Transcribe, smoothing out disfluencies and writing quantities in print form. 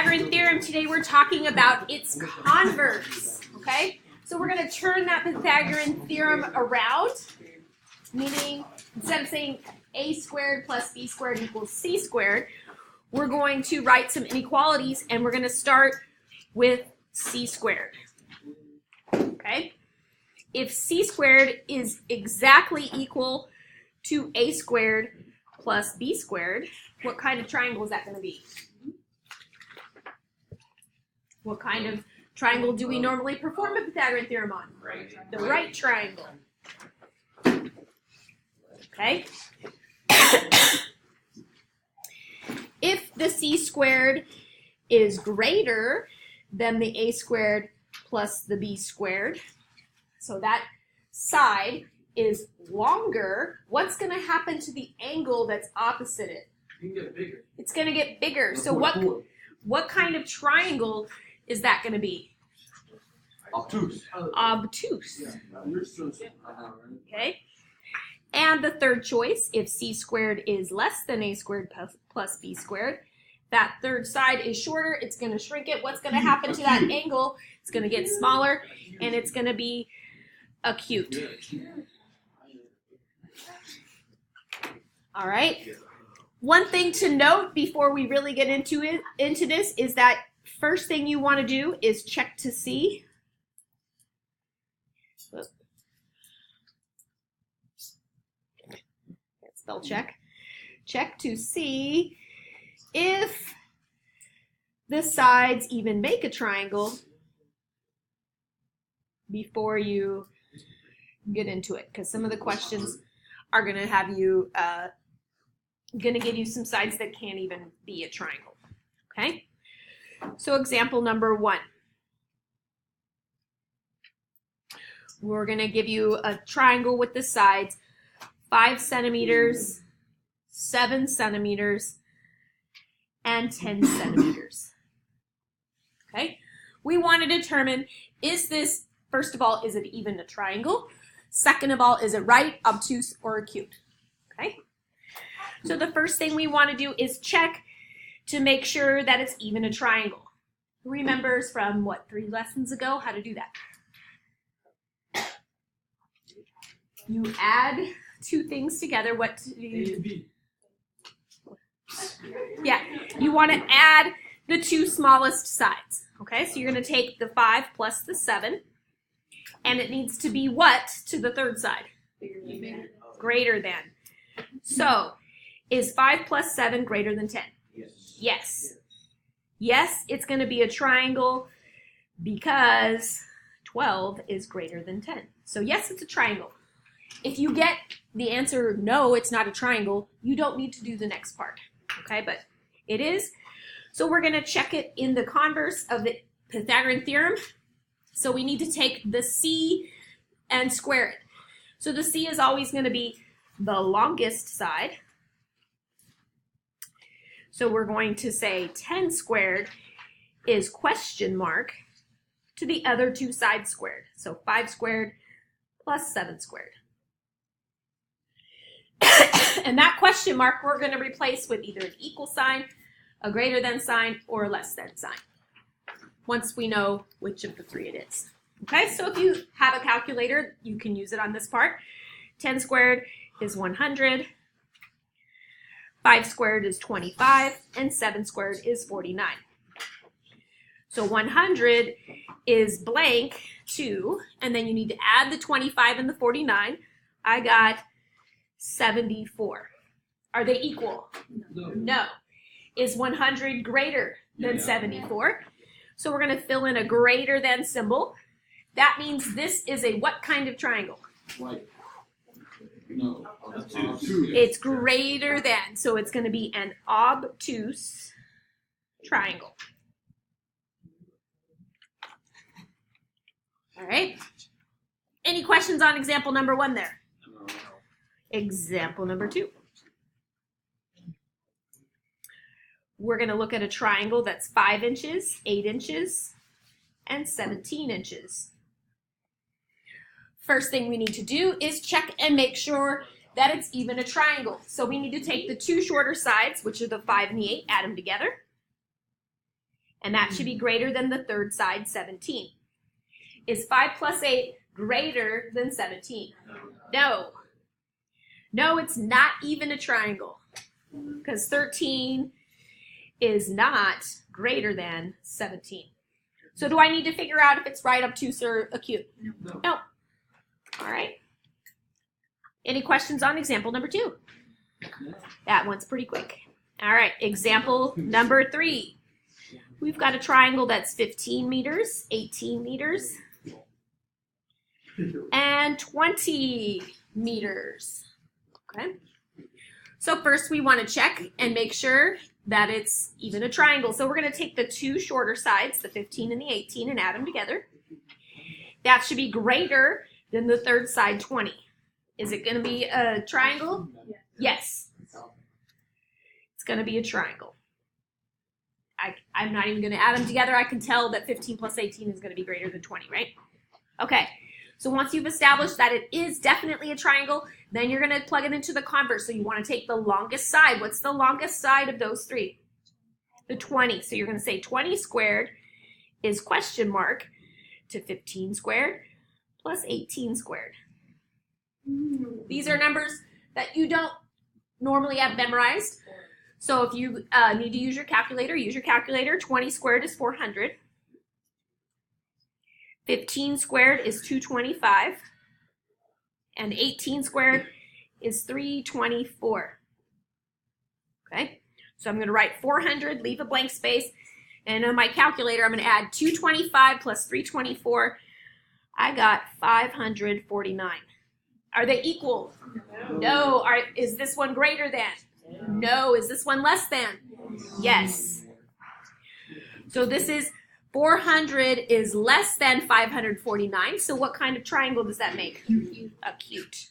Pythagorean Theorem. Today we're talking about its converse, okay? So we're going to turn that Pythagorean Theorem around, meaning instead of saying a squared plus b squared equals c squared, we're going to write some inequalities, and we're going to start with c squared, okay? If c squared is exactly equal to a squared plus b squared, what kind of triangle is that going to be? What kind of triangle do we normally perform a Pythagorean theorem on? The right triangle. Okay? If the c squared is greater than the a squared plus the b squared, so that side is longer, what's going to happen to the angle that's opposite it? It's going to get bigger. So what kind of triangle is that going to be? Obtuse. Obtuse. Okay. And the third choice, if c squared is less than a squared plus b squared, that third side is shorter. It's going to shrink it. What's going to happen to that angle? It's going to get smaller, and it's going to be acute. All right. One thing to note before we really get into this is that first thing you want to do is check to see. Spell check. Check to see if the sides even make a triangle before you get into it, because some of the questions are going to have you going to give you some sides that can't even be a triangle. Okay? So example number 1. We're going to give you a triangle with the sides 5 centimeters, 7 centimeters, and 10 centimeters. Okay? We want to determine, is this, first of all, is it even a triangle? Second of all, is it right, obtuse, or acute? Okay? So the first thing we want to do is check to make sure that it's even a triangle. Who remembers from, 3 lessons ago, how to do that? You add 2 things together. What do you... Yeah, you want to add the 2 smallest sides. Okay, so you're going to take the 5 plus the 7, and it needs to be what to the third side? Greater than. So, is 5 plus 7 greater than 10? Yes. Yes, it's going to be a triangle because 12 is greater than 10. So yes, it's a triangle. If you get the answer, no, it's not a triangle, you don't need to do the next part. Okay, but it is. So we're going to check it in the converse of the Pythagorean theorem. So we need to take the c and square it. So the c is always going to be the longest side. So we're going to say 10 squared is question mark to the other 2 sides squared. So 5 squared plus 7 squared. And that question mark we're going to replace with either an equal sign, a greater than sign, or a less than sign, once we know which of the 3 it is. Okay, so if you have a calculator, you can use it on this part. 10 squared is 100. 5 squared is 25, and 7 squared is 49. So 100 is blank 2, and then you need to add the 25 and the 49. I got 74. Are they equal? No. Is 100 greater than 74? So we're going to fill in a greater than symbol. That means this is a what kind of triangle? Right. No, it's greater than, so it's going to be an obtuse triangle. All right. Any questions on example number 1 there? No. Example number 2. We're going to look at a triangle that's 5 inches, 8 inches, and 17 inches. First thing we need to do is check and make sure that it's even a triangle. So we need to take the 2 shorter sides, which are the 5 and the 8, add them together. And that should be greater than the third side, 17. Is 5 plus 8 greater than 17? No. No, it's not even a triangle. Because 13 is not greater than 17. So do I need to figure out if it's right, obtuse, or acute? No. All right. Any questions on example number 2? That one's pretty quick. All right, example number 3. We've got a triangle that's 15 meters, 18 meters, and 20 meters. Okay. So first we want to check and make sure that it's even a triangle. So we're going to take the two shorter sides, the 15 and the 18, and add them together. That should be greater than the third side, 20. Is it going to be a triangle? Yes. It's going to be a triangle. I'm not even going to add them together. I can tell that 15 plus 18 is going to be greater than 20, right? Okay. So once you've established that it is definitely a triangle, then you're going to plug it into the converse. So you want to take the longest side. What's the longest side of those three? The 20. So you're going to say 20 squared is question mark to 15 squared plus 18 squared. These are numbers that you don't normally have memorized. So if you need to use your calculator, use your calculator. 20 squared is 400. 15 squared is 225. And 18 squared is 324. Okay, so I'm going to write 400, leave a blank space. And on my calculator, I'm going to add 225 plus 324. I got 549. Are they equal? No. Is this one greater than? No. Is this one less than? Yes. So this is 400 is less than 549. So what kind of triangle does that make? Acute.